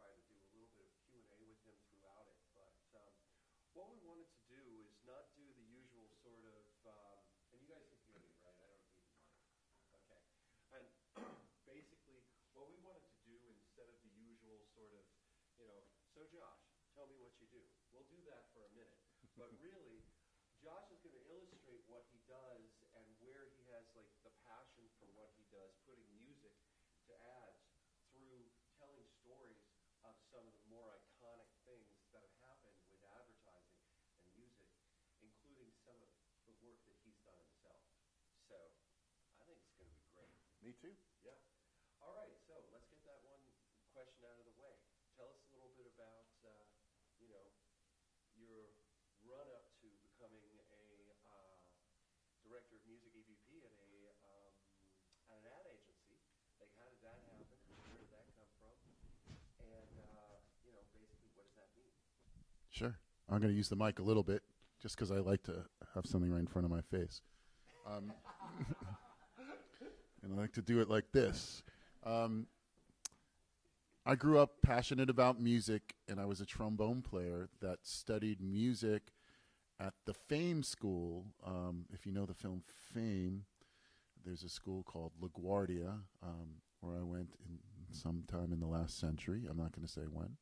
try to do a little bit of Q&A with him throughout it. But what we wanted to do is not do the usual sort of, and you guys can hear me, right? I don't need the mic. Okay. And basically, what we wanted to do instead of the usual sort of, so Josh, tell me what you do. We'll do that for a minute. But really, Josh is going to illustrate what he does and where he has like the passion for what he does, putting music to ads through telling stories of some of the more iconic things that have happened with advertising and music, including some of the work that he's done himself. So I think it's going to be great. Me too. Yeah. All right, so let's get that one question out of the way. Tell us a little bit about, your run-up to becoming a director of music EVP at an ad agency. Like, how did that happen? Where did that come from? And, basically, what does that mean? Sure. I'm going to use the mic a little bit just because I like to have something right in front of my face. And I like to do it like this. I grew up passionate about music, and I was a trombone player that studied music at the Fame School. If you know the film Fame, there's a school called LaGuardia where I went sometime in the last century. I'm not going to say when.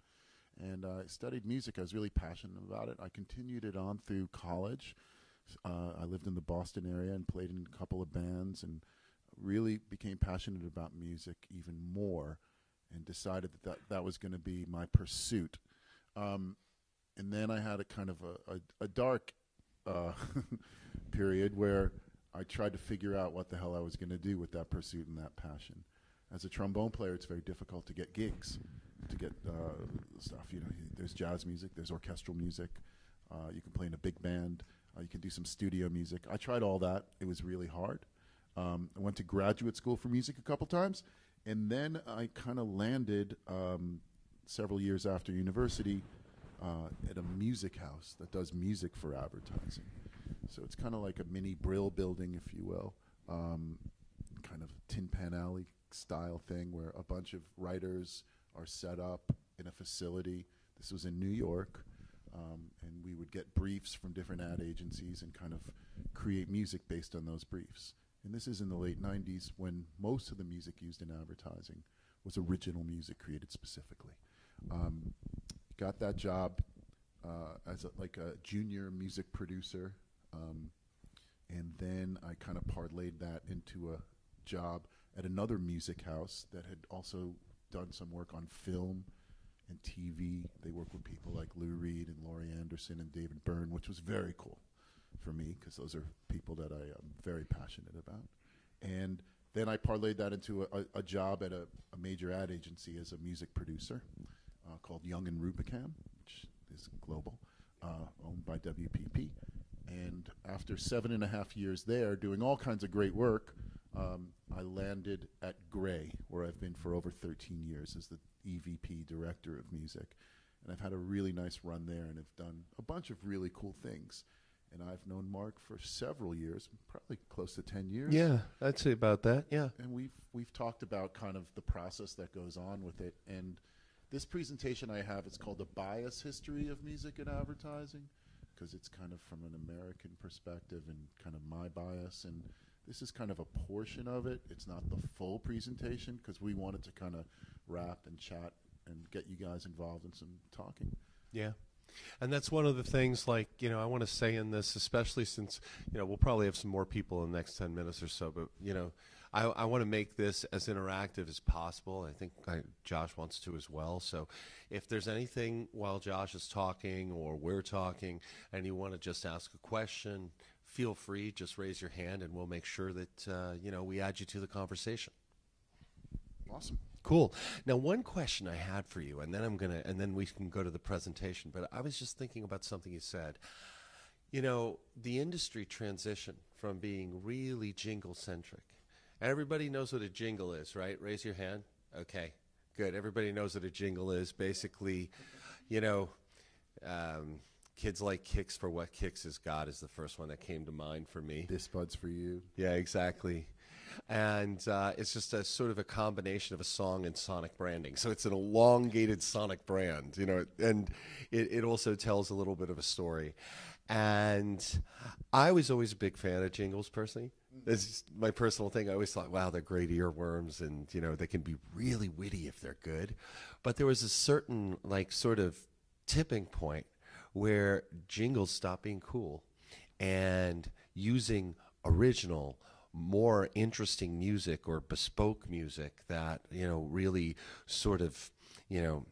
And I studied music. I was really passionate about it. I continued it on through college. I lived in the Boston area and played in a couple of bands and really became passionate about music even more and decided that was going to be my pursuit. And then I had a kind of a dark period where I tried to figure out what the hell I was going to do with that pursuit and that passion. As a trombone player, it's very difficult to get gigs, to get stuff. There's jazz music, there's orchestral music. You can play in a big band. You can do some studio music. I tried all that. It was really hard. I went to graduate school for music a couple times, and then I kind of landed several years after university at a music house that does music for advertising. So it's kind of like a mini Brill building, if you will, kind of Tin Pan Alley style thing where a bunch of writers are set up in a facility. This was in New York, and we would get briefs from different ad agencies and kind of create music based on those briefs. And this is in the late 90s when most of the music used in advertising was original music created specifically. Got that job as a junior music producer, and then I kind of parlayed that into a job at another music house that had also done some work on film and TV. They work with people like Lou Reed and Laurie Anderson and David Byrne, which was very cool for me because those are people that I am very passionate about. And then I parlayed that into a job at a major ad agency as a music producer called Young and Rubicam, which is global, owned by WPP. And after 7.5 years there, doing all kinds of great work, I landed at Gray, where I've been for over 13 years as the EVP director of music. And I've had a really nice run there and have done a bunch of really cool things. And I've known Mark for several years, probably close to 10 years. Yeah, I'd say about that, yeah. And we've talked about kind of the process that goes on with it. And this presentation I have is called The Bias History of Music and Advertising, because it's kind of from an American perspective and kind of my bias. And this is kind of a portion of it. It's not the full presentation because we wanted to kind of wrap and chat and get you guys involved in some talking. Yeah. And that's one of the things, like, I want to say in this, especially since, we'll probably have some more people in the next 10 minutes or so, but, I want to make this as interactive as possible. I think Josh wants to as well. So if there's anything while Josh is talking or we're talking and you want to just ask a question, feel free, just raise your hand and we'll make sure that, we add you to the conversation. Awesome. Cool. Now, one question I had for you, and then we can go to the presentation, but I was just thinking about something you said. The industry transition from being really jingle-centric. Everybody knows what a jingle is, right? Raise your hand. Okay, good. Everybody knows what a jingle is. Basically, kids like Kicks for What Kicks Has Got is the first one that came to mind for me. This Bud's for You. Yeah, exactly. And it's just a sort of a combination of a song and sonic branding. So it's an elongated sonic brand, you know, and it also tells a little bit of a story. And I was always a big fan of jingles personally. This is my personal thing. I always thought, wow, they're great earworms, and you know they can be really witty if they're good. But there was a certain like sort of tipping point where jingles stopped being cool, and using original, more interesting music or bespoke music that you know really sort of you know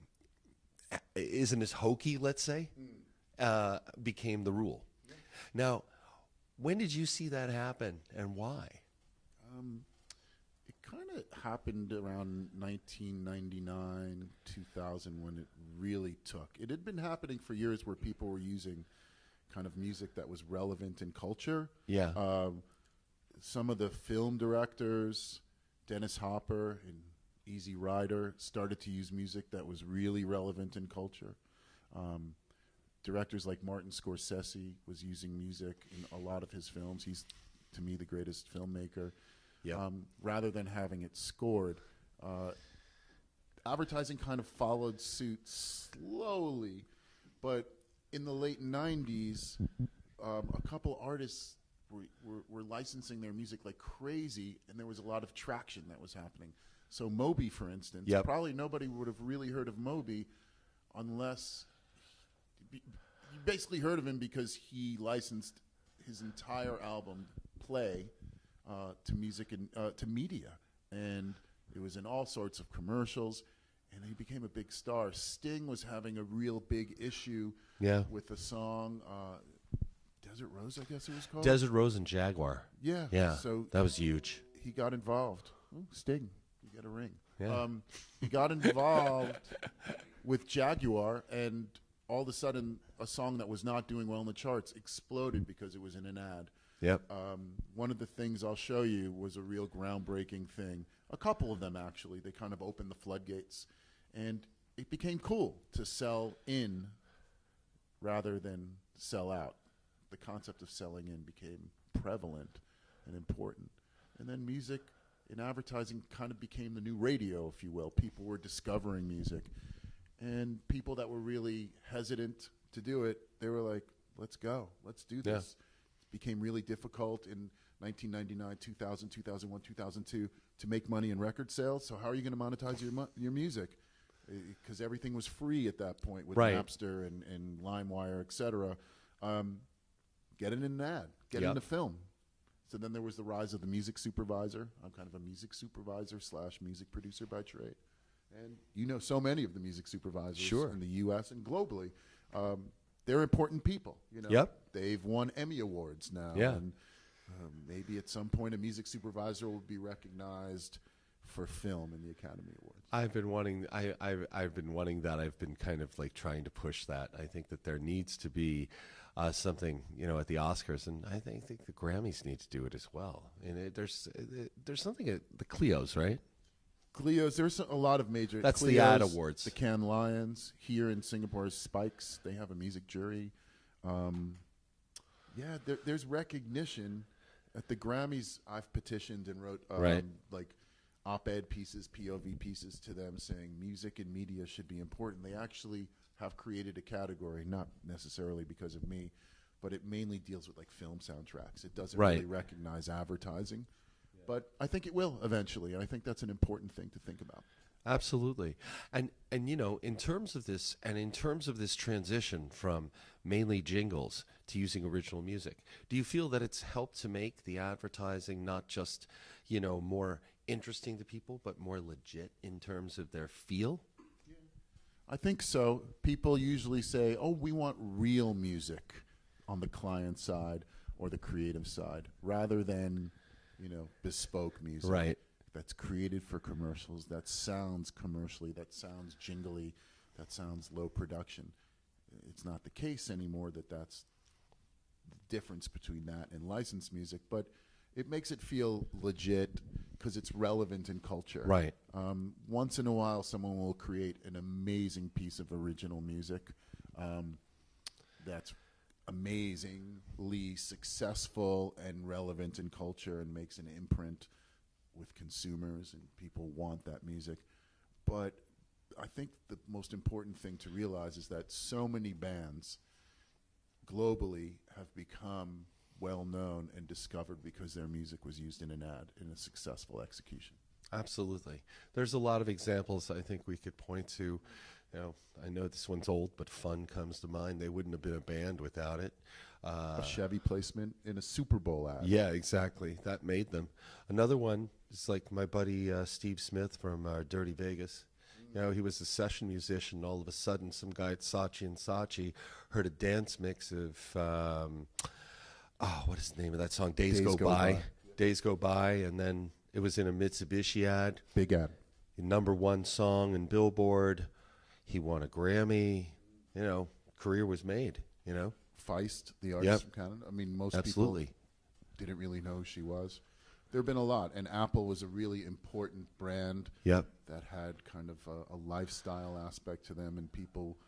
isn't as hokey, let's say, became the rule. Now, when did you see that happen, and why? It kind of happened around 1999, 2000 when it really took. It had been happening for years where people were using kind of music that was relevant in culture. Yeah. Some of the film directors, Dennis Hopper and Easy Rider, started to use music that was really relevant in culture. Directors like Martin Scorsese was using music in a lot of his films. He's, to me, the greatest filmmaker. Yep. Rather than having it scored, advertising kind of followed suit slowly. But in the late 90s, a couple artists were licensing their music like crazy, and there was a lot of traction that was happening. So Moby, for instance, Yep. probably nobody would have really heard of Moby unless... You basically heard of him because he licensed his entire album, Play, to music and to media. And it was in all sorts of commercials, and he became a big star. Sting was having a real big issue with a song, Desert Rose, I guess it was called? Desert Rose and Jaguar. Yeah. Yeah, So that was huge. he got involved. Ooh, Sting, you get a ring. Yeah. He got involved with Jaguar, and all of a sudden, a song that was not doing well in the charts exploded because it was in an ad. Yep. One of the things I'll show you was a real groundbreaking thing. A couple of them, actually. They kind of opened the floodgates. And it became cool to sell in rather than sell out. The concept of selling in became prevalent and important. And then music in advertising kind of became the new radio, if you will. People were discovering music. And people that were really hesitant to do it, they were like, let's go. Let's do this. It became really difficult in 1999, 2000, 2001, 2002 to make money in record sales. So how are you going to monetize your music? Because everything was free at that point with Right. Napster and LimeWire, et cetera. Get it in an ad. Get it Yep. in a film. So then there was the rise of the music supervisor. I'm kind of a music supervisor / music producer by trade. And you know so many of the music supervisors Sure. in the U.S. and globally. They're important people. You know, Yep. They've won Emmy Awards now. Yeah. And maybe at some point a music supervisor will be recognized for film in the Academy Awards. I've been wanting. I've been wanting that. I've been kind of like trying to push that. I think that there needs to be something, you know, at the Oscars, and I think the Grammys need to do it as well. And there's something at the Clios, right? Clio's, there's a lot of major. That's Clio's, the ad awards. The Cannes Lions here in Singapore is Spikes. They have a music jury. There's recognition at the Grammys. I've petitioned and wrote Right. like op-ed pieces, POV pieces to them saying music and media should be important. They actually have created a category, not necessarily because of me, but it mainly deals with like film soundtracks. It doesn't Right. really recognize advertising. But I think it will eventually, and I think that's an important thing to think about. Absolutely. And you know, in terms of this transition from mainly jingles to using original music, do you feel that it's helped to make the advertising not just, you know, more interesting to people, but more legit in terms of their feel? I think so. People usually say, oh, we want real music on the client side or the creative side, rather than, you know, bespoke music. Right. That's created for commercials, that sounds commercially, that sounds jingly, that sounds low production. It's not the case anymore that's the difference between that and licensed music, but it makes it feel legit because it's relevant in culture. Right. Once in a while, someone will create an amazing piece of original music that's amazingly successful and relevant in culture and makes an imprint with consumers, and people want that music. But I think the most important thing to realize is that so many bands globally have become well known and discovered because their music was used in an ad in a successful execution. Absolutely. There's a lot of examples I think we could point to. You know, I know this one's old, but Fun comes to mind. They wouldn't have been a band without it. A Chevy placement in a Super Bowl ad. Yeah, exactly. That made them. Another one is like my buddy Steve Smith from Dirty Vegas. You know, he was a session musician. All of a sudden, some guy at Saatchi and Saatchi heard a dance mix of, what is the name of that song? Days Go By. Days Go By, and then it was in a Mitsubishi ad. Big ad. #1 song in Billboard. He won a Grammy. You know, career was made, you know. Feist, the artist from Canada. I mean, most people didn't really know who she was. There have been a lot, and Apple was a really important brand that had kind of a lifestyle aspect to them, and people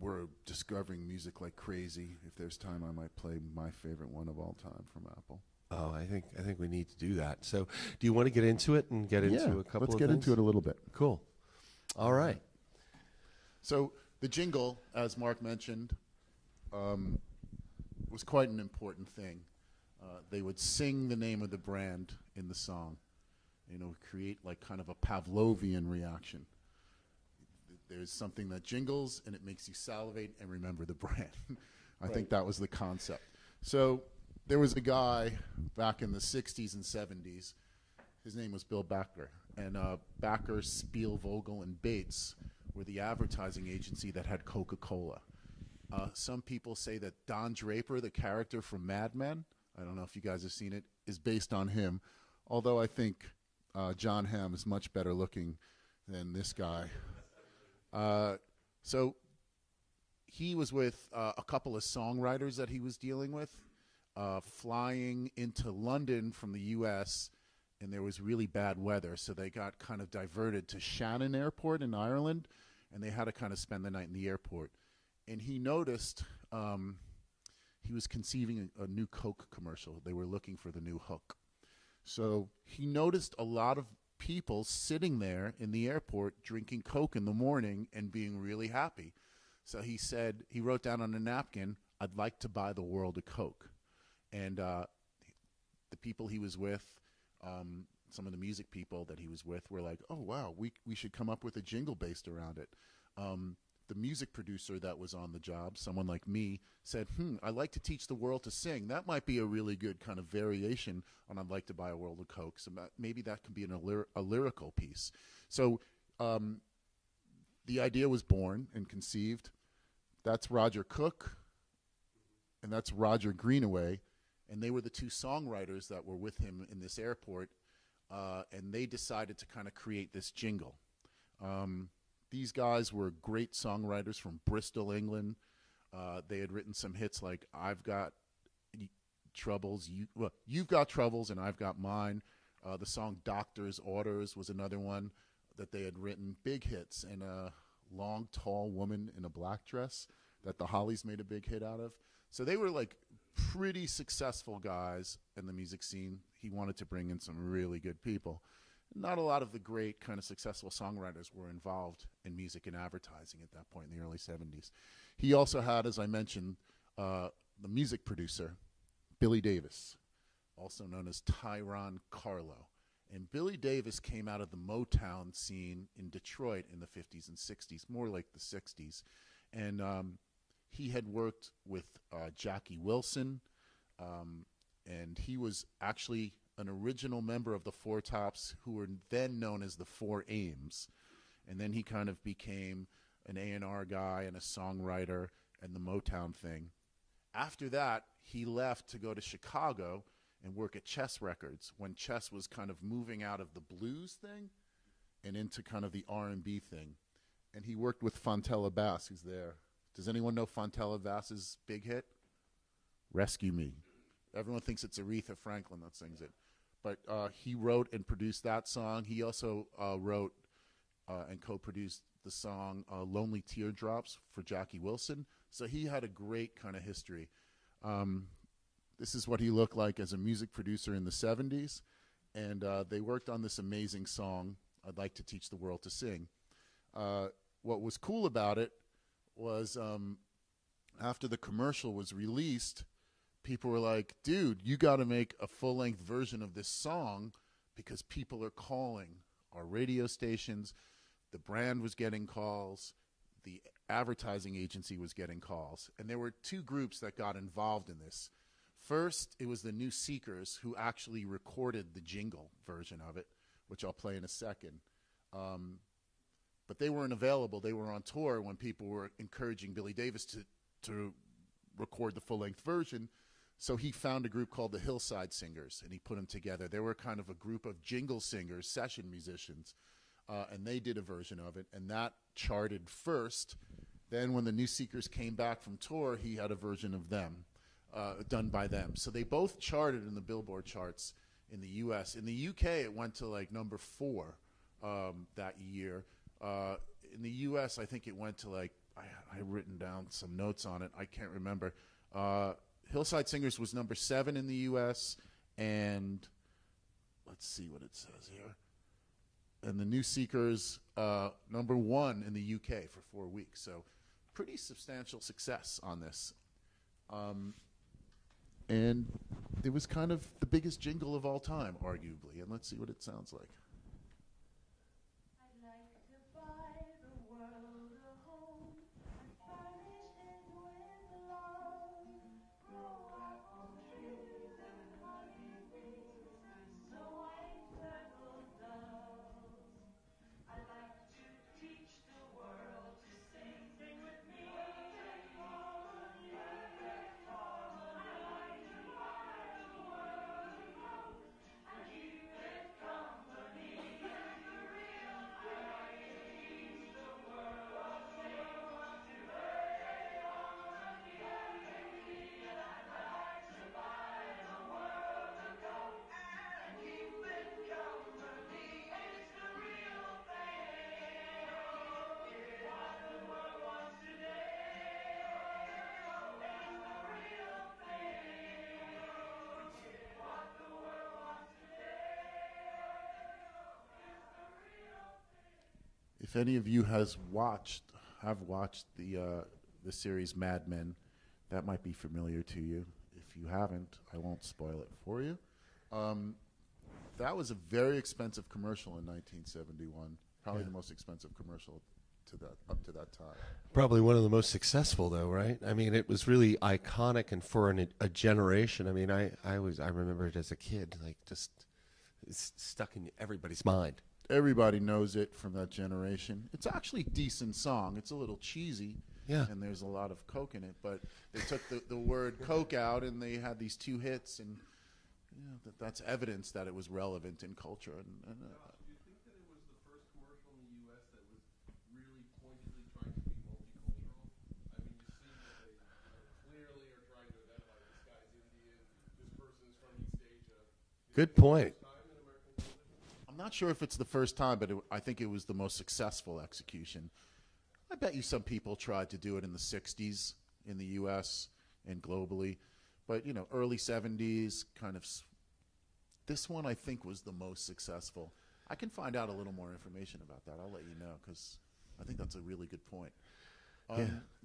were discovering music like crazy. If there's time, I might play my favorite one of all time from Apple. Oh, I think we need to do that. So, do you want to get into it and get into a couple of things? Let's get into it a little bit. Cool. All right. So the jingle, as Mark mentioned, was quite an important thing. They would sing the name of the brand in the song, you know, create like kind of a Pavlovian reaction. There's something that jingles and it makes you salivate and remember the brand. I think that was the concept. So there was a guy back in the 60s and 70s. His name was Bill Backer. And Backer, Spielvogel, and Bates were the advertising agency that had Coca-Cola. Some people say that Don Draper, the character from Mad Men, I don't know if you guys have seen it, is based on him. Although I think John Hamm is much better looking than this guy. So he was with a couple of songwriters that he was dealing with, flying into London from the U.S., and there was really bad weather, so they got kind of diverted to Shannon Airport in Ireland, and they had to kind of spend the night in the airport. And he noticed he was conceiving a new Coke commercial. They were looking for the new hook. So he noticed a lot of people sitting there in the airport drinking Coke in the morning and being really happy. So he said, he wrote down on a napkin, "I'd like to buy the world a Coke." And the people he was with, some of the music people that he was with were like, "Oh, wow, we should come up with a jingle based around it." The music producer that was on the job, someone like me, said, "I'd like to teach the world to sing. That might be a really good kind of variation on I'd like to buy a world of Coke. So maybe that can be a lyrical piece." So the idea was born and conceived. That's Roger Cook, and that's Roger Greenaway, and they were the two songwriters that were with him in this airport, and they decided to kind of create this jingle. These guys were great songwriters from Bristol, England. They had written some hits like "I've Got Troubles," "You've Got Troubles," and "I've Got Mine." The song "Doctor's Orders" was another one that they had written. Big hits, and a long, tall woman in a black dress that the Hollies made a big hit out of. So they were like pretty successful guys in the music scene. He wanted to bring in some really good people. Not a lot of the great kind of successful songwriters were involved in music and advertising at that point in the early 70s. He also had, as I mentioned, the music producer, Billy Davis, also known as Tyrone Carlo. And Billy Davis came out of the Motown scene in Detroit in the 50s and 60s, more like the 60s. And he had worked with Jackie Wilson, and he was actually an original member of the Four Tops, who were then known as the Four Ames. And then he kind of became an A&R guy and a songwriter and the Motown thing. After that, he left to go to Chicago and work at Chess Records when Chess was kind of moving out of the blues thing and into kind of the R&B thing. And he worked with Fontella Bass, who's there. Does anyone know Fontella Bass's big hit? "Rescue Me." Everyone thinks it's Aretha Franklin that sings it. But he wrote and produced that song. He also wrote and co-produced the song "Lonely Teardrops" for Jackie Wilson. So he had a great kind of history. This is what he looked like as a music producer in the 70s. and they worked on this amazing song, I'd Like to Teach the World to Sing. What was cool about it was after the commercial was released, people were like, dude, you got to make a full-length version of this song because people are calling our radio stations. The brand was getting calls. The advertising agency was getting calls. And there were two groups that got involved in this. First, it was the New Seekers, who actually recorded the jingle version of it, which I'll play in a second. But they weren't available. They were on tour when people were encouraging Billy Davis to record the full-length version. So he found a group called the Hillside Singers, and he put them together. They were kind of a group of jingle singers, session musicians, and they did a version of it, and that charted first. Then when the New Seekers came back from tour, he had a version of them, done by them. So they both charted in the Billboard charts in the U.S. In the U.K., it went to like number 4 that year. In the U.S., I think it went to like, I've written down some notes on it. I can't remember. Hillside Singers was number 7 in the U.S., and let's see what it says here. And the New Seekers, number 1 in the U.K. for 4 weeks. So pretty substantial success on this. And it was kind of the biggest jingle of all time, arguably. And let's see what it sounds like. I'd like to buy the world a home and furnish it with love. Grow apple trees and honey bees, so white purple doves. I'd like to teach the world to sing. Sing with me. Perfect harmony. Perfect harmony. I like to buy the world a coat and keep it company. And the real I like to teach the world to sing. Today on the harmony. I'd like to buy the world a coat and keep it company. It's the real thing. What the world wants today. It's the real thing. What the world wants today. It's the real thing. If any of you have watched the series Mad Men, that might be familiar to you. If you haven't, I won't spoil it for you. That was a very expensive commercial in 1971, probably the most expensive commercial up to that time. Probably one of the most successful, though, right? I mean, it was really iconic, and for a generation. I mean, I remember it as a kid, like just it's stuck in everybody's mind. Everybody knows it from that generation. It's actually a decent song. It's a little cheesy, and there's a lot of coke in it. But they took the word coke out, and they had these 2 hits, and that's evidence that it was relevant in culture. Do you think that it was the first commercial in the U.S. that was really pointedly trying to be multicultural? I mean, you see that they clearly are trying to identify this guy's Indian, this person's from East Asia. Good point. Time in American television? I'm not sure if it's the first time, but I think it was the most successful execution. I bet you some people tried to do it in the 60s in the U.S. and globally. But, early 70s, this one I think was the most successful. I can find out a little more information about that. I'll let you know, because I think that's a really good point.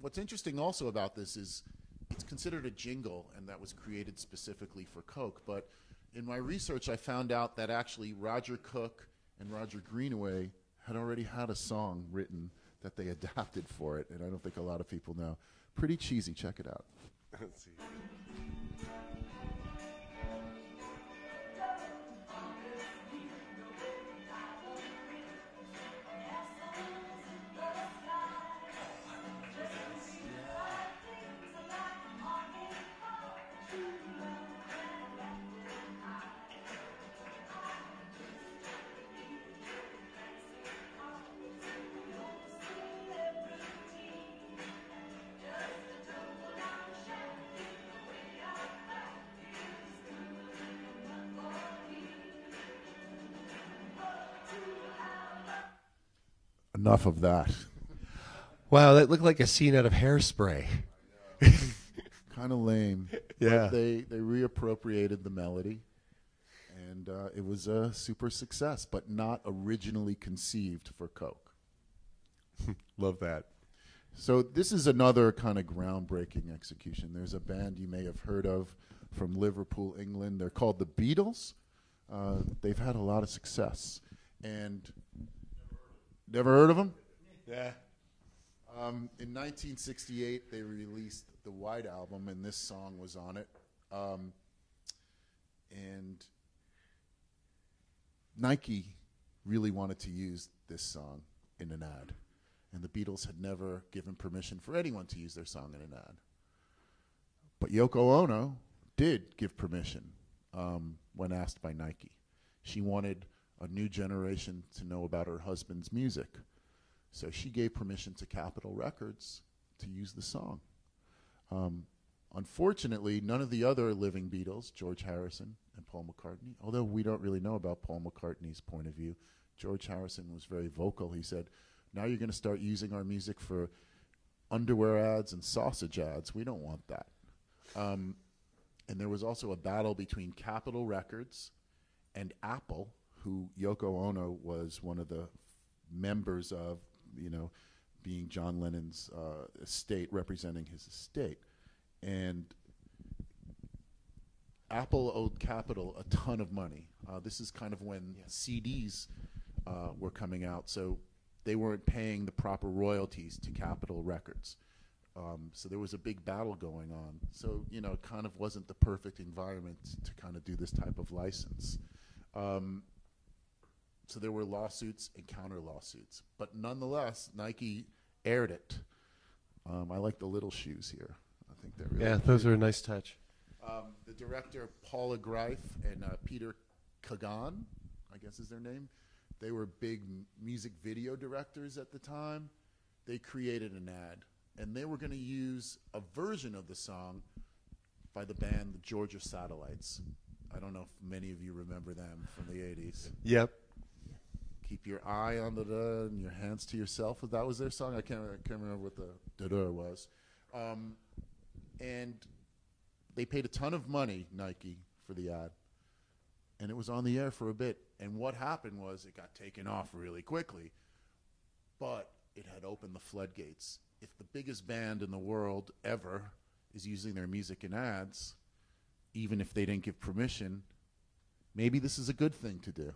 What's interesting also about this is it's considered a jingle, and that was created specifically for Coke. But in my research, I found out that actually Roger Cook and Roger Greenaway had already had a song written that they adapted for it, and I don't think a lot of people know. Pretty cheesy. Check it out. Let's see. Enough of that. Wow, that looked like a scene out of Hairspray. Kind of lame. Yeah. But they reappropriated the melody, And it was a super success, but not originally conceived for Coke. Love that. So this is another kind of groundbreaking execution. There's a band you may have heard of from Liverpool, England. They're called the Beatles. They've had a lot of success. And never heard of them? Yeah. In 1968, they released the White Album, and this song was on it. And Nike really wanted to use this song in an ad. And the Beatles had never given permission for anyone to use their song in an ad. But Yoko Ono did give permission when asked by Nike. She wanted a new generation to know about her husband's music. So she gave permission to Capitol Records to use the song. Unfortunately, none of the other living Beatles, George Harrison and Paul McCartney, although we don't really know about Paul McCartney's point of view, George Harrison was very vocal. He said, now you're going to start using our music for underwear ads and sausage ads. We don't want that. And there was also a battle between Capitol Records and Apple, who Yoko Ono was one of the members of, you know, being John Lennon's estate, representing his estate. And Apple owed Capitol a ton of money. This is kind of when CDs were coming out, so they weren't paying the proper royalties to Capitol Records. So there was a big battle going on. So, you know, it kind of wasn't the perfect environment to kind of do this type of license. So there were lawsuits and counter lawsuits. But nonetheless, Nike aired it. I like the little shoes here. I think they're really cute. Those are a nice touch. The director, Paula Greif, and Peter Kagan, I guess is their name, they were big music video directors at the time. They created an ad, and they were going to use a version of the song by the band the Georgia Satellites. I don't know if many of you remember them from the 80s. Yep. Keep your eye on the da and your hands to yourself. That was their song. I can't remember what the da was. And they paid a ton of money, Nike, for the ad. And it was on the air for a bit. And what happened was it got taken off really quickly. But it had opened the floodgates. If the biggest band in the world ever is using their music in ads, even if they didn't give permission, maybe this is a good thing to do.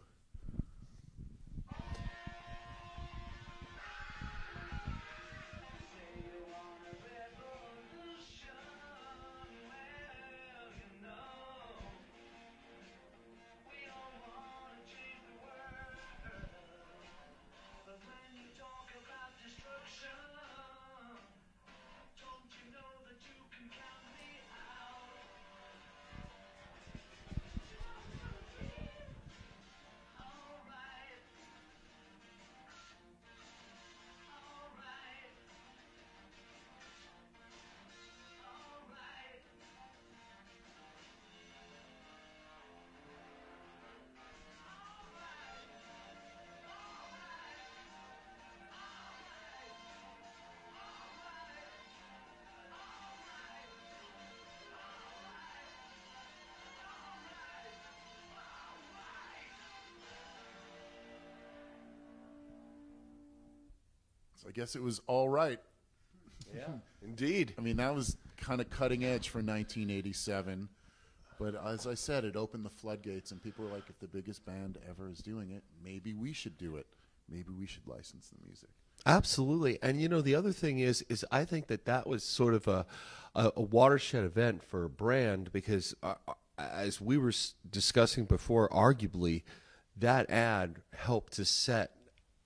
So I guess it was all right. Yeah, indeed. I mean, that was kind of cutting edge for 1987. But as I said, it opened the floodgates, and people were like, if the biggest band ever is doing it, maybe we should do it. Maybe we should license the music. Absolutely. And, you know, the other thing is I think that was sort of a watershed event for a brand because, as we were discussing before, arguably, that ad helped to set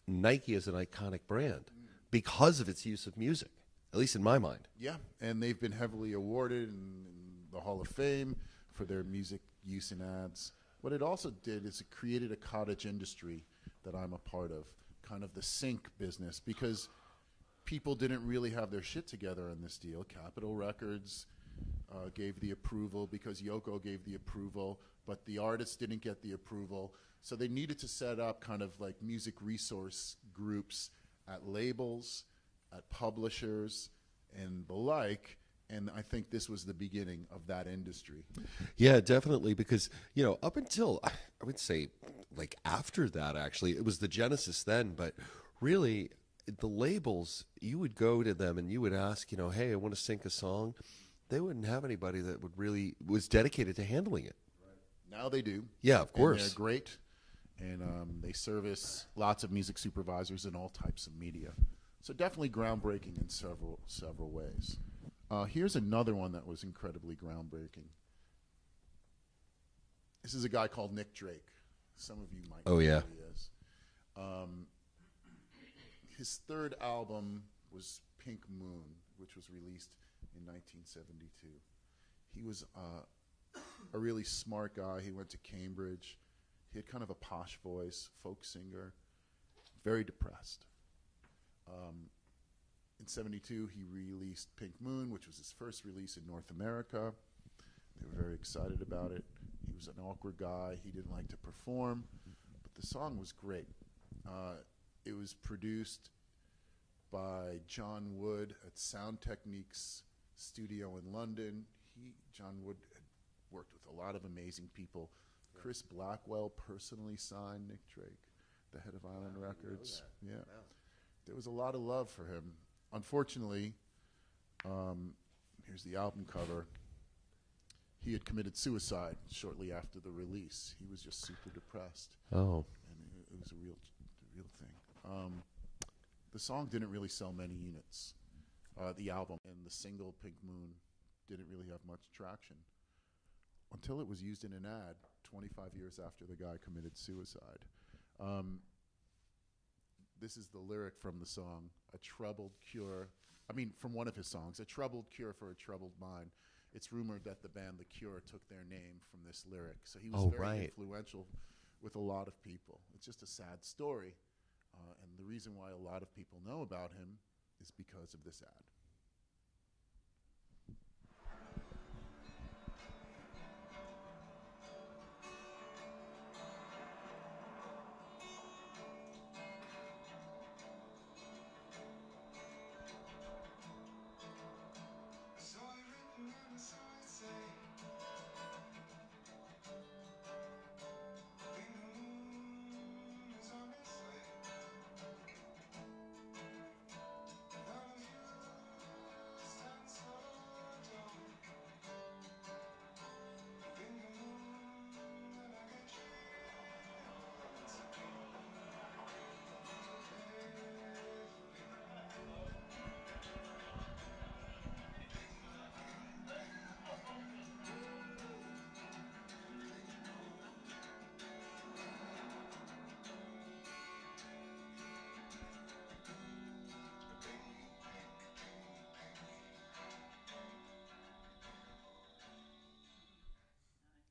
Nike as an iconic brand because of its use of music, at least in my mind. Yeah, and they've been heavily awarded in the Hall of Fame for their music use in ads. What it also did is it created a cottage industry that I'm a part of, kind of the sync business, because people didn't really have their shit together on this deal. Capitol Records gave the approval because Yoko gave the approval, but the artists didn't get the approval. So they needed to set up kind of like music resource groups at labels, at publishers, and the like, And I think this was the beginning of that industry. Yeah, definitely. Because, up until, I would say, like after that, actually, it was the genesis then. But really, the labels, you would go to them and you would ask, hey, I want to sync a song. They wouldn't have anybody that was dedicated to handling it. Now they do. Yeah, of course. And they're great. And they service lots of music supervisors in all types of media. So definitely groundbreaking in several ways. Here's another one that was incredibly groundbreaking. This is a guy called Nick Drake. Some of you might know who he is. His third album was Pink Moon, which was released in 1972. He was a really smart guy. He went to Cambridge. He had kind of a posh voice, folk singer, very depressed. In 72, he released Pink Moon, which was his first release in North America. They were very excited about it. He was an awkward guy. He didn't like to perform, but the song was great. It was produced by John Wood at Sound Techniques studio in London. John Wood had worked with a lot of amazing people. Chris Blackwell personally signed Nick Drake, the head of Island Records. Yeah. Wow. There was a lot of love for him. Unfortunately, here's the album cover. He had committed suicide shortly after the release. He was just super depressed. Oh. And it was a real thing. The song didn't really sell many units. The album and the single Pink Moon didn't really have much traction until it was used in an ad 25 years after the guy committed suicide. This is the lyric from the song, from one of his songs, a troubled cure for a troubled mind. It's rumored that the band The Cure took their name from this lyric. So he was very influential with a lot of people. It's just a sad story. And the reason why a lot of people know about him is because of this ad.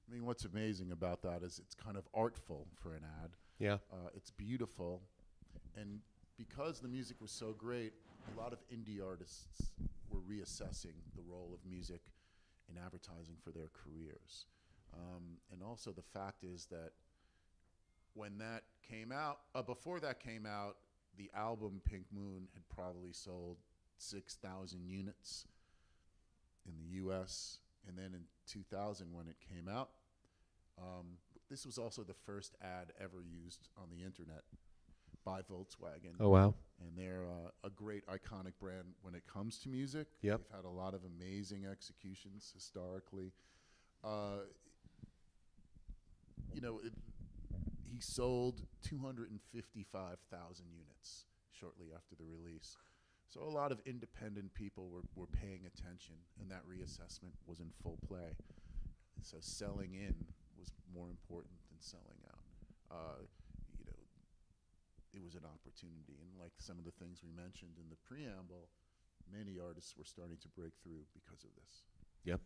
I mean, what's amazing about that is it's kind of artful for an ad. Yeah. It's beautiful. And because the music was so great, a lot of indie artists were reassessing the role of music in advertising for their careers. And also the fact is that when that came out, before that came out, the album Pink Moon had probably sold 6,000 units in the U.S. And then in 2000, when it came out, this was also the first ad ever used on the internet by Volkswagen. Oh, wow. And they're a great iconic brand when it comes to music. Yep. They've had a lot of amazing executions historically. He sold 255,000 units shortly after the release. So a lot of independent people were paying attention, and that reassessment was in full play. So selling in was more important than selling out. It was an opportunity, and like some of the things we mentioned in the preamble, many artists were starting to break through because of this. Yep.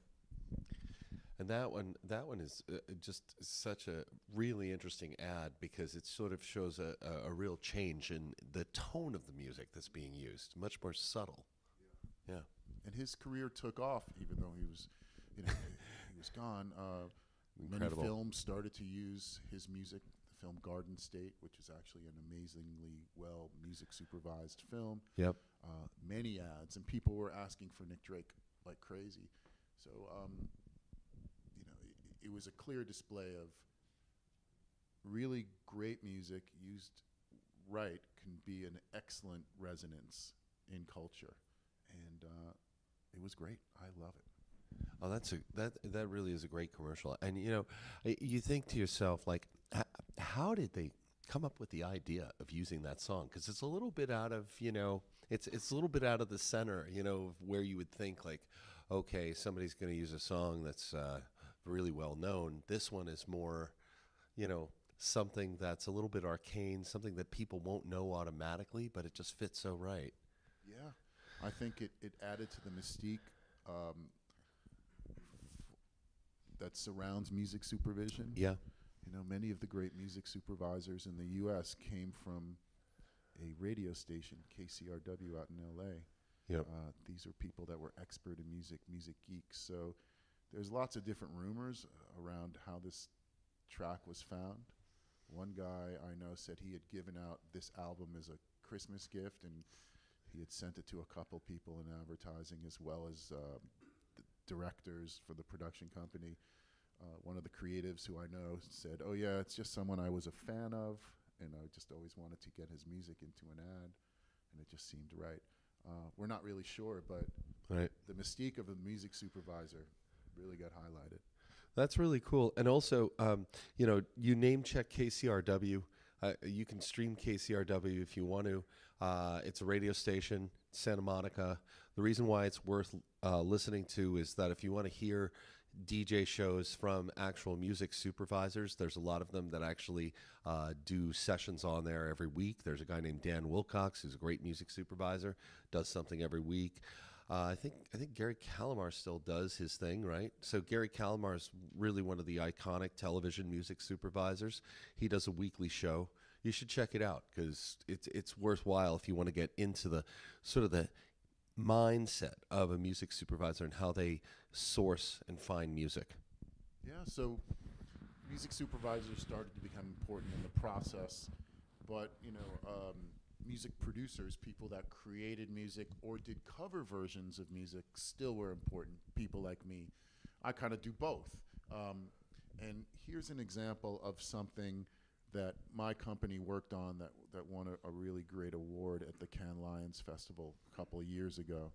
And that one is just such a really interesting ad because it sort of shows a real change in the tone of the music that's being used, much more subtle. Yeah. And his career took off, even though he was, he was gone. Incredible. Many films started to use his music. The film Garden State, which is actually an amazingly well music supervised film. Yep. Many ads, and people were asking for Nick Drake like crazy. So, it was a clear display of really great music used right can be an excellent resonance in culture, and it was great. I love it. Oh, that really is a great commercial. And you think to yourself, like, how did they come up with the idea of using that song? Because it's a little bit out of it's a little bit out of the center, of where you would think, like, okay, somebody's going to use a song that's really well known. This one is more, something that's a little bit arcane, something that people won't know automatically, but it just fits so right. Yeah, I think it added to the mystique that surrounds music supervision. Yeah. Many of the great music supervisors in the U.S. came from a radio station, KCRW, out in L.A. Yep. These are people that were expert in music geeks. So there's lots of different rumors around how this track was found. One guy I know said he had given out this album as a Christmas gift, and he had sent it to a couple people in advertising, as well as the directors for the production company. One of the creatives who I know said, "Oh yeah, it's just someone I was a fan of, and I just always wanted to get his music into an ad, and it just seemed right." We're not really sure, but Right. the mystique of a music supervisor really got highlighted. That's really cool. And also, you name check KCRW. You can stream KCRW if you want to. It's a radio station, Santa Monica. The reason why it's worth listening to is that if you want to hear DJ shows from actual music supervisors, there's a lot of them that actually do sessions on there every week. There's a guy named Dan Wilcox who's a great music supervisor, does something every week. I think Gary Calamar still does his thing, right? So Gary Calamar is really one of the iconic television music supervisors. He does a weekly show. You should check it out because it's worthwhile if you want to get into the sort of the mindset of a music supervisor and how they source and find music. Yeah, so music supervisors started to become important in the process, but music producers, people that created music or did cover versions of music, still were important. People like me, I kind of do both. And here's an example of something that my company worked on that won a really great award at the Cannes Lions Festival a couple of years ago.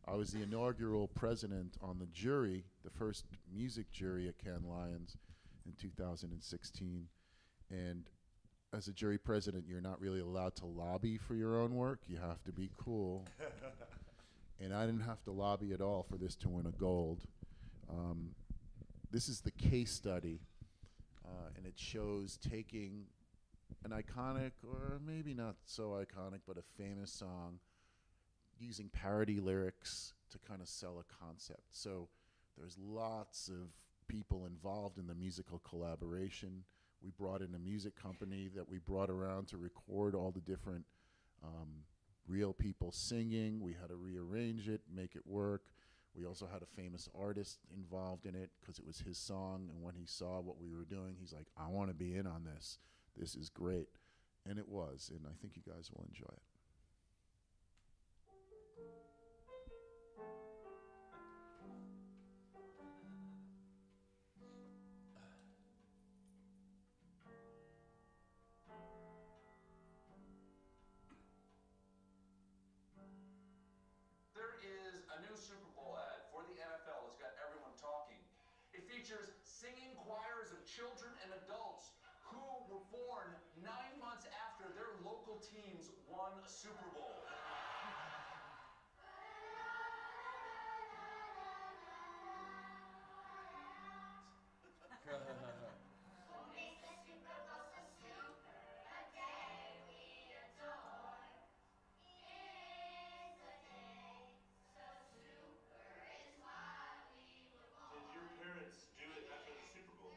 I was the inaugural president on the jury, the first music jury at Cannes Lions in 2016. And as a jury president, you're not really allowed to lobby for your own work. You have to be cool. And I didn't have to lobby at all for this to win a gold. This is the case study, and it shows taking an iconic, or maybe not so iconic, but a famous song, using parody lyrics to kind of sell a concept. So there's lots of people involved in the musical collaboration. We brought in a music company that we brought around to record all the different real people singing. We had to rearrange it, make it work. We also had a famous artist involved in it because it was his song, and when he saw what we were doing, he's like, "I want to be in on this. This is great." And it was, and I think you guys will enjoy it. There is a new Super Bowl ad for the NFL. It's got everyone talking. It features singing choirs of children and adults who were born 9 months after their local teams won a Super Bowl. Did your parents do it after the Super Bowl?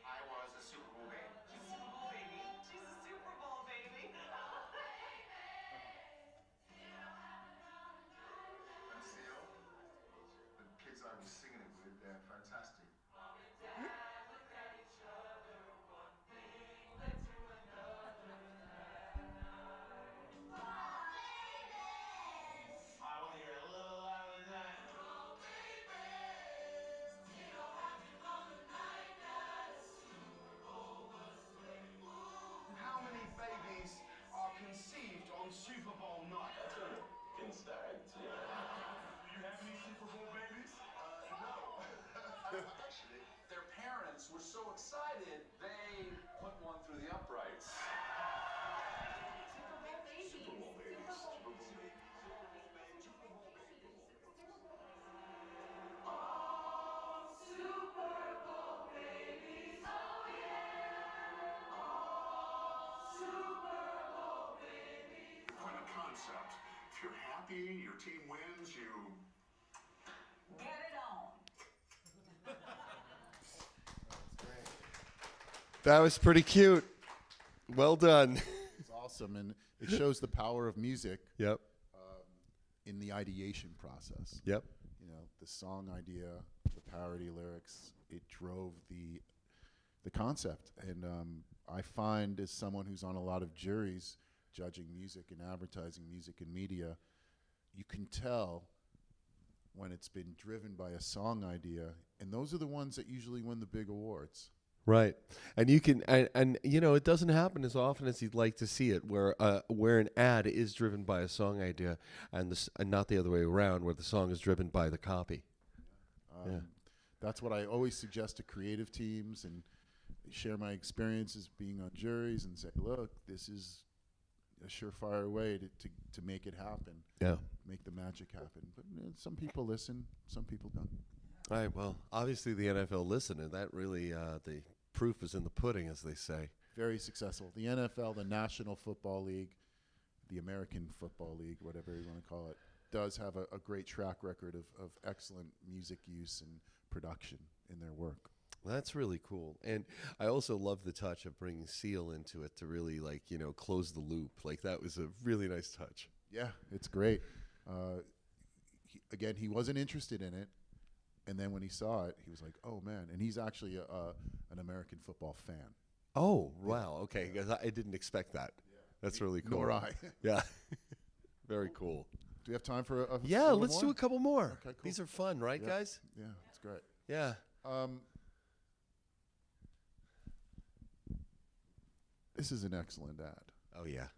I was a Super Bowl baby. She's a Super Bowl baby. She's a Super Bowl baby. I'm Seal. The kids I was singing it with, they're fantastic. happy, your team wins, you... Get it on. That was pretty cute. Well done. It's awesome, and it shows the power of music Yep. in the ideation process. Yep. You know, the song idea, the parody lyrics, it drove the concept. And I find, as someone who's on a lot of juries judging music and advertising music and media, you can tell when it's been driven by a song idea, and those are the ones that usually win the big awards. Right, and you can, and you know, it doesn't happen as often as you'd like to see it, where an ad is driven by a song idea, and not the other way around, where the song is driven by the copy. Yeah. That's what I always suggest to creative teams, and share my experiences being on juries, and say, look, this is a surefire way to make it happen. Yeah. Make the magic happen. But some people listen, some people don't. All right. Well, obviously the NFL listened, and that really the proof is in the pudding, as they say. Very successful. The NFL, the National Football League, the American Football League, whatever you want to call it, does have a great track record of excellent music use and production in their work. That's really cool. And I also love the touch of bringing Seal into it to really, like, you know, close the loop. Like, that was a really nice touch. Yeah, it's great. He wasn't interested in it. And then when he saw it, he was like, oh, man. And he's actually an American football fan. Oh, wow. Okay. 'Cause I didn't expect that. Yeah. That's really cool. Nor I. Yeah. Very cool. Do we have time for a Yeah, couple let's more? do a couple more. Okay, cool. These are fun, right, Yep. guys? Yeah, it's great. Yeah. This is an excellent ad. Oh, yeah.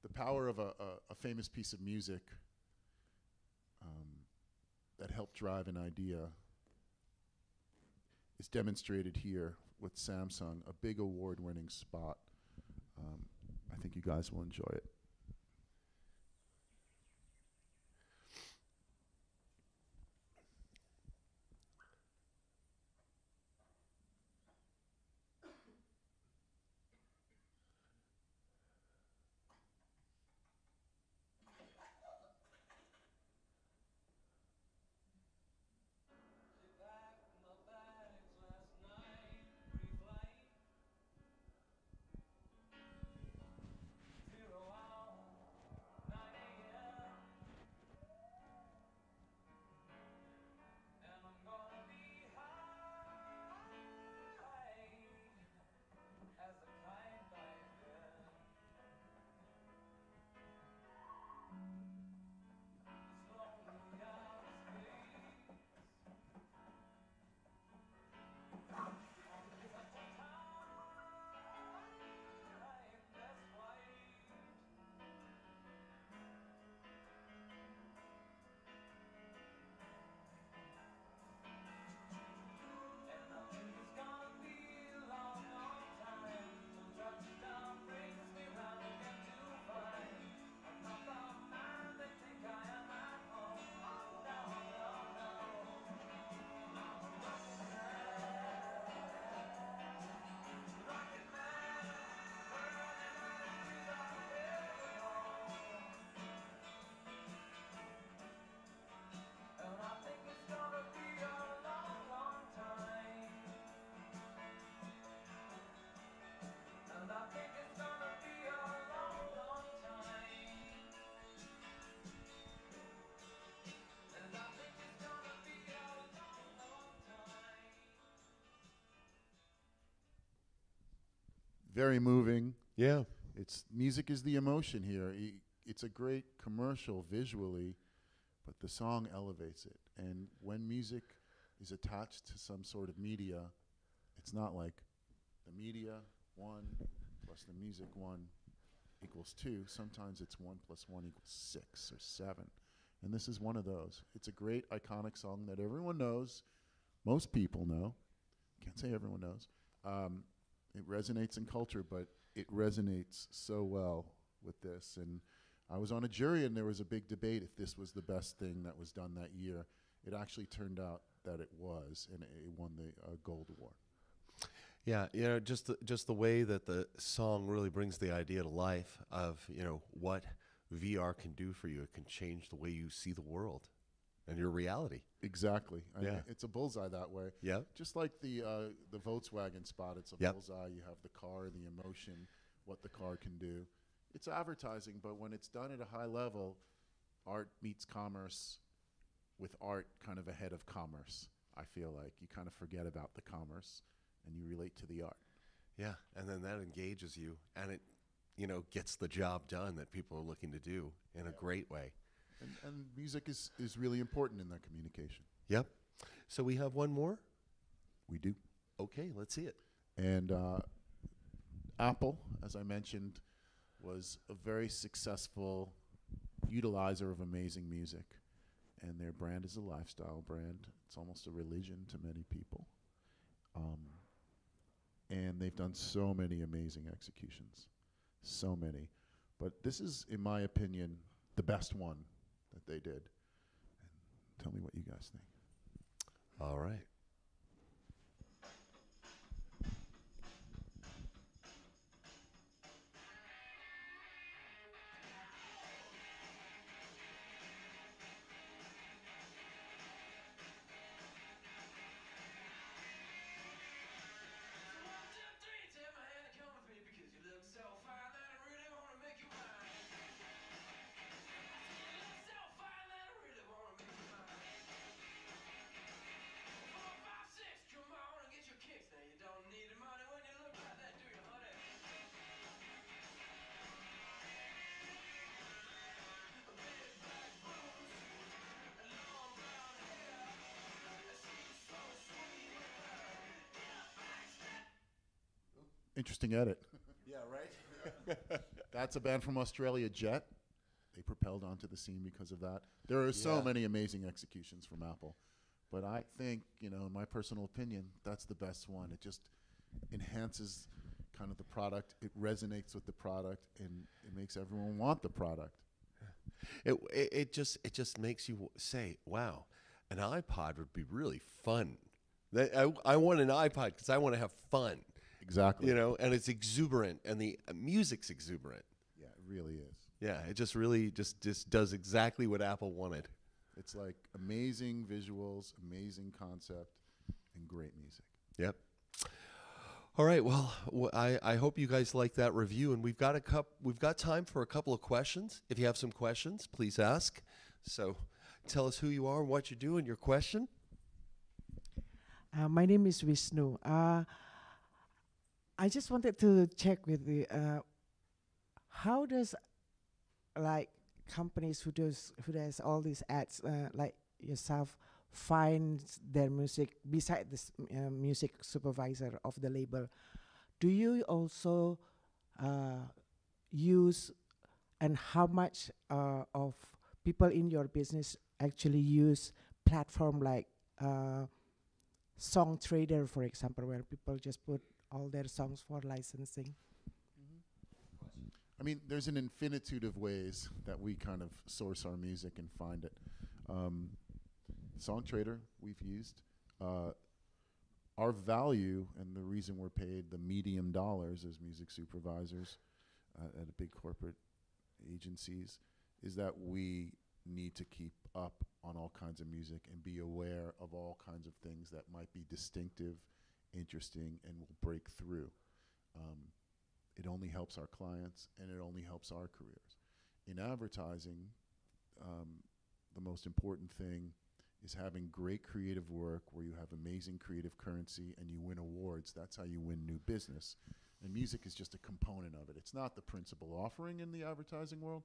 The power of a famous piece of music that helped drive an idea is demonstrated here with Samsung, a big award-winning spot. I think you guys will enjoy it. Very moving. Yeah. It's music is the emotion here. It's a great commercial visually, but the song elevates it. And when music is attached to some sort of media, it's not like the media 1 plus the music 1 equals 2. Sometimes it's 1 plus 1 equals 6 or 7. And this is one of those. It's a great iconic song that everyone knows. Most people know. Can't say everyone knows. It resonates in culture, but it resonates so well with this. And I was on a jury, and there was a big debate if this was the best thing that was done that year. It actually turned out that it was, and it won the Gold Award. Yeah, you know, just the way that the song really brings the idea to life of, you know, what VR can do for you. It can change the way you see the world and your reality. Exactly. I Yeah. mean, it's a bullseye that way. Yeah. Just like the Volkswagen spot, it's a Yep. bullseye. You have the car, the emotion, what the car can do. It's advertising, but when it's done at a high level, art meets commerce with art kind of ahead of commerce. I feel like you kind of forget about the commerce and you relate to the art. Yeah, and then that engages you, and it, gets the job done that people are looking to do in a great way. And music is really important in that communication. Yep. So we have one more? We do. Okay, let's see it. And Apple, as I mentioned, was a very successful utilizer of amazing music. And their brand is a lifestyle brand. It's almost a religion to many people. And they've done so many amazing executions. So many. But this is, in my opinion, the best one that they did. And tell me what you guys think. All right. Interesting edit. Yeah, right? That's a band from Australia, Jet. They propelled onto the scene because of that. There are so Yeah. many amazing executions from Apple. But I think, in my personal opinion, that's the best one. It just enhances kind of the product. It resonates with the product, and it makes everyone want the product. It just makes you say, wow, an iPod would be really fun. I want an iPod because I want to have fun. Exactly. And it's exuberant, and the music's exuberant. Yeah, it really is. Yeah, it just really just does exactly what Apple wanted. It's like amazing visuals, amazing concept, and great music. Yep. All right. Well, I hope you guys like that review, and we've got time for a couple of questions. If you have some questions, please ask. So, tell us who you are, what you do, and your question. My name is Vishnu. I just wanted to check with you. How does companies who does all these ads like yourself find their music beside this music supervisor of the label? Do you also use, and how much of people in your business actually use platform like Song Trader, for example, where people just put all their songs for licensing? I mean, there's an infinitude of ways that we kind of source our music and find it. Song Trader we've used. Our value and the reason we're paid the medium dollars as music supervisors at a big corporate agencies is that we need to keep up on all kinds of music and be aware of all kinds of things that might be distinctive, interesting, and will break through. It only helps our clients, and it only helps our careers. In advertising, the most important thing is having great creative work where you have amazing creative currency and you win awards. That's how you win new business. And music is just a component of it. It's not the principal offering in the advertising world,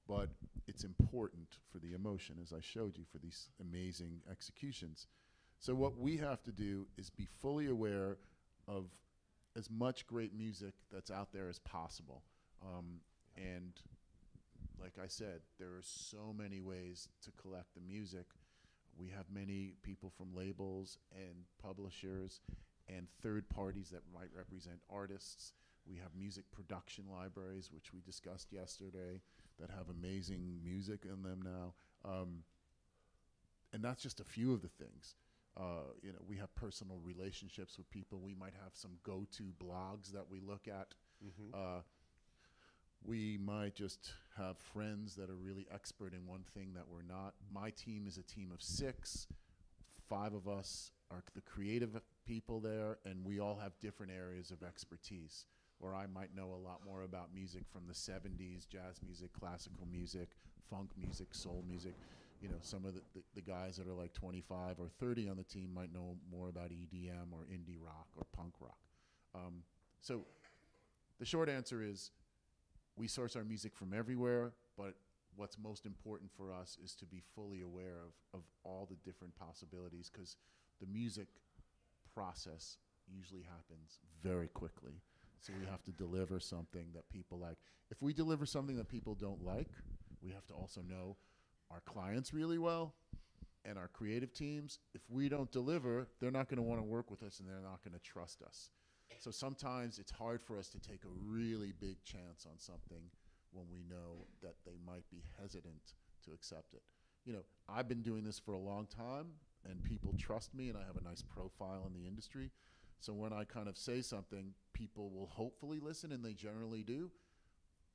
but it's important for the emotion, as I showed you, for these amazing executions. So what we have to do is be fully aware of as much great music that's out there as possible. And like I said, there are so many ways to collect the music. We have many people from labels and publishers and third parties that might represent artists. We have music production libraries, which we discussed yesterday, that have amazing music in them now. And that's just a few of the things. We have personal relationships with people. We might have some go-to blogs that we look at. We might just have friends that are really expert in one thing that we're not. My team is a team of 6. 5 of us are the creative people there, and we all have different areas of expertise. Where I might know a lot more about music from the 70s, jazz music, classical music, funk music, soul music. You know, some of the guys that are like 25 or 30 on the team might know more about EDM or indie rock or punk rock. So the short answer is we source our music from everywhere, but what's most important for us is to be fully aware of all the different possibilities, because the music process usually happens very quickly. So we have to deliver something that people like. If we deliver something that people don't like, we have to also know our clients really well and our creative teams. If we don't deliver, they're not going to want to work with us and they're not going to trust us. So sometimes it's hard for us to take a really big chance on something when we know that they might be hesitant to accept it. You know, I've been doing this for a long time and people trust me and I have a nice profile in the industry. So when I kind of say something, people will hopefully listen, and they generally do.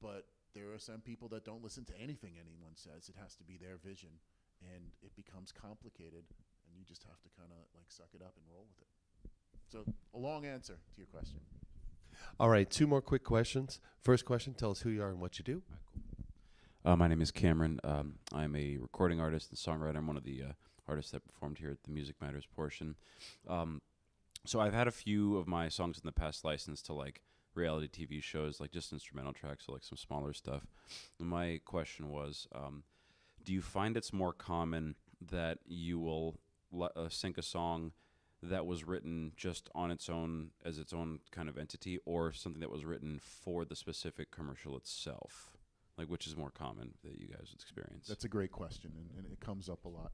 But there are some people that don't listen to anything anyone says. It has to be their vision, and it becomes complicated, and you just have to kind of like suck it up and roll with it. So a long answer to your question. All right, 2 more quick questions. First question, tell us who you are and what you do. My name is Cameron. I'm a recording artist and songwriter. I'm one of the artists that performed here at the Music Matters portion. So I've had a few of my songs in the past licensed to like reality TV shows, like just instrumental tracks, so like some smaller stuff. And my question was, do you find it's more common that you will sync a song that was written just on its own, as its own kind of entity, or something that was written for the specific commercial itself? Like, which is more common that you guys experience? That's a great question, and it comes up a lot.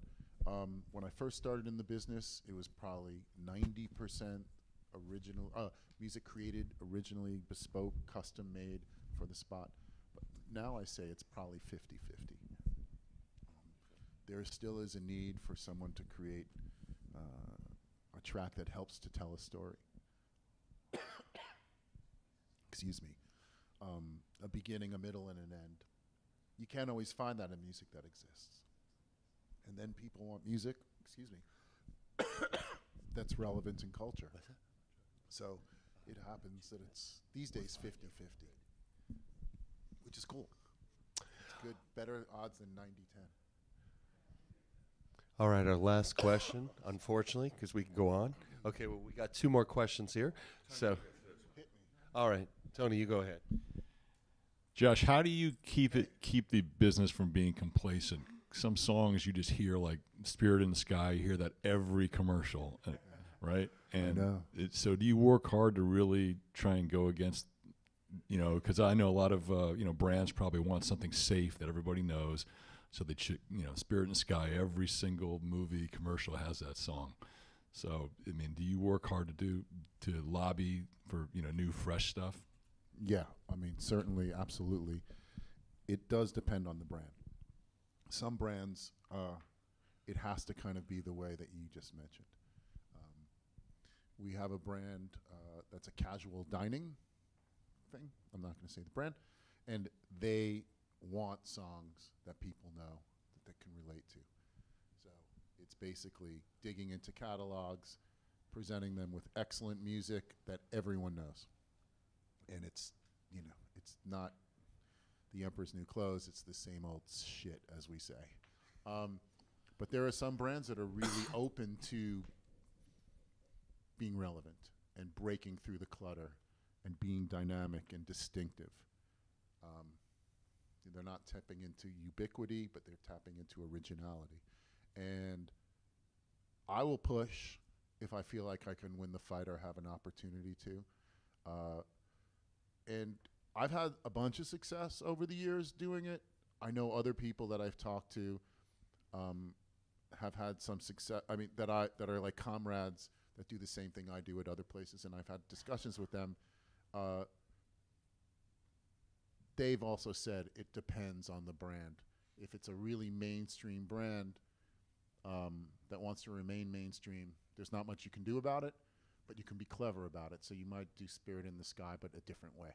When I first started in the business, it was probably 90% original music created originally, bespoke, custom made for the spot. But now I say it's probably 50-50. There still is a need for someone to create a track that helps to tell a story. Excuse me. A beginning, a middle, and an end. You can't always find that in music that exists. And then people want music, excuse me, that's relevant in culture. So it happens that it's, these days, 50-50, which is cool. It's good, better odds than 90-10. All right, our last question, unfortunately, because we can go on. Okay, well, we got 2 more questions here. So, all right, Tony, you go ahead. Josh, how do you keep the business from being complacent? Some songs you just hear, like Spirit in the Sky, you hear that every commercial, right? And so do you work hard to really try and go against, you know, because I know a lot of, brands probably want something safe that everybody knows. So they should, Spirit in the Sky, every single movie commercial has that song. So, I mean, do you work hard to lobby for, new, fresh stuff? Yeah, I mean, certainly, absolutely. It does depend on the brand. Some brands, it has to kind of be the way that you just mentioned. We have a brand that's a casual dining thing. I'm not going to say the brand. And they want songs that people know that they can relate to. So it's basically digging into catalogs, presenting them with excellent music that everyone knows. And it's, it's not the Emperor's New Clothes, it's the same old shit, as we say. But there are some brands that are really open to being relevant and breaking through the clutter and being dynamic and distinctive. They're not tapping into ubiquity, but they're tapping into originality. And I will push if I feel like I can win the fight or have an opportunity to. And I've had a bunch of success over the years doing it. I know other people that I've talked to have had some success. I mean, that are like comrades that do the same thing I do at other places, and I've had discussions with them. They've also said it depends on the brand. If it's a really mainstream brand that wants to remain mainstream, there's not much you can do about it, but you can be clever about it. So you might do Spirit in the Sky, but a different way,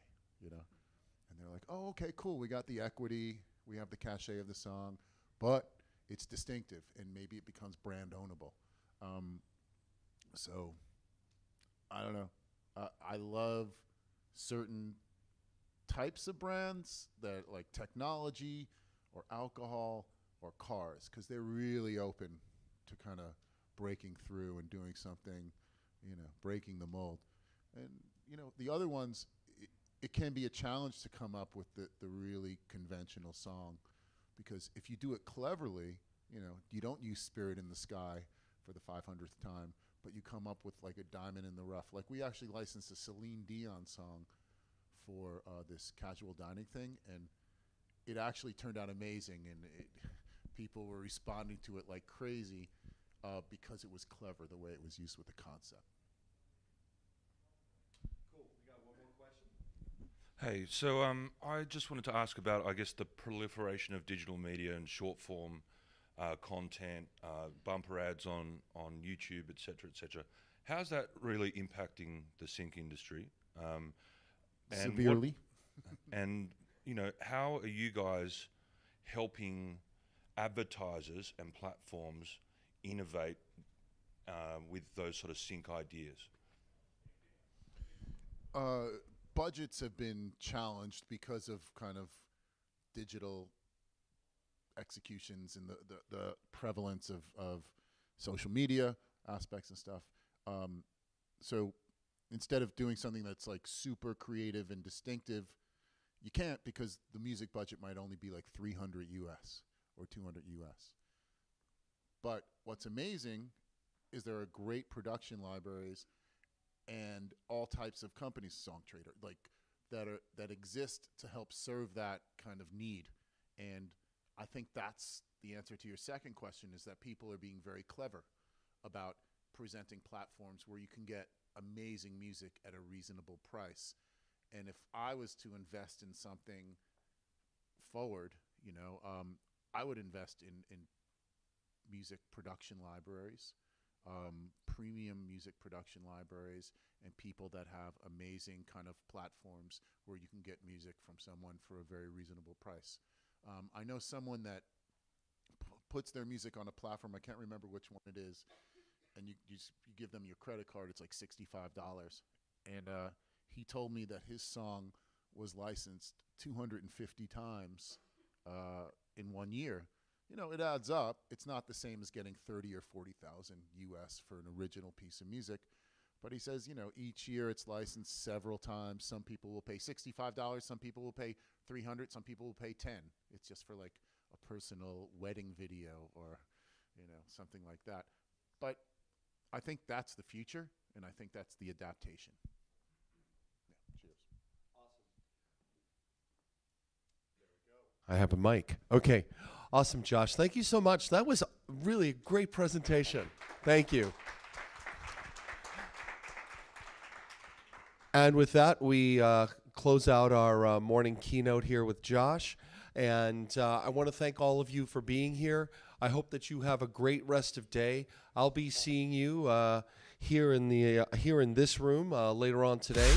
and they're like, oh, okay, cool, we got the equity, we have the cachet of the song, but it's distinctive, and maybe it becomes brand ownable. So I don't know. I love certain types of brands that like technology or alcohol or cars, because they're really open to kind of breaking through and doing something, breaking the mold. And, the other ones, it can be a challenge to come up with the really conventional song, because if you do it cleverly, you don't use Spirit in the Sky for the 500th time, but you come up with like a diamond in the rough. Like we actually licensed a Celine Dion song for this casual dining thing, and it actually turned out amazing, and people were responding to it like crazy because it was clever the way it was used with the concept. Cool. We got one more question. Hey, so I just wanted to ask about, I guess, the proliferation of digital media and short form content, bumper ads on YouTube, et cetera, how's that really impacting the sync industry? And severely. And, how are you guys helping advertisers and platforms innovate with those sort of sync ideas? Budgets have been challenged because of kind of digital executions and the prevalence of social media aspects and stuff. So instead of doing something that's like super creative and distinctive, you can't, because the music budget might only be like 300 US or 200 US. But what's amazing is there are great production libraries and all types of companies, SongTrader, like that exist to help serve that kind of need. And I think that's the answer to your second question, is that people are being very clever about presenting platforms where you can get amazing music at a reasonable price. And if I was to invest in something forward, I would invest in music production libraries, premium music production libraries, and people that have amazing kind of platforms where you can get music from someone for a very reasonable price. I know someone that puts their music on a platform, I can't remember which one it is, and you give them your credit card, it's like $65. And he told me that his song was licensed 250 times in 1 year. It adds up. It's not the same as getting 30 or 40,000 US for an original piece of music. But he says, each year it's licensed several times. Some people will pay $65. Some people will pay $300. Some people will pay $10. It's just for like a personal wedding video or, something like that. But I think that's the future, and I think that's the adaptation. Yeah, cheers. Awesome. There we go. I have a mic. Okay. Awesome, Josh. Thank you so much. That was really a great presentation. Thank you. And with that, we close out our morning keynote here with Josh. And I want to thank all of you for being here. I hope that you have a great rest of day. I'll be seeing you here in this room later on today.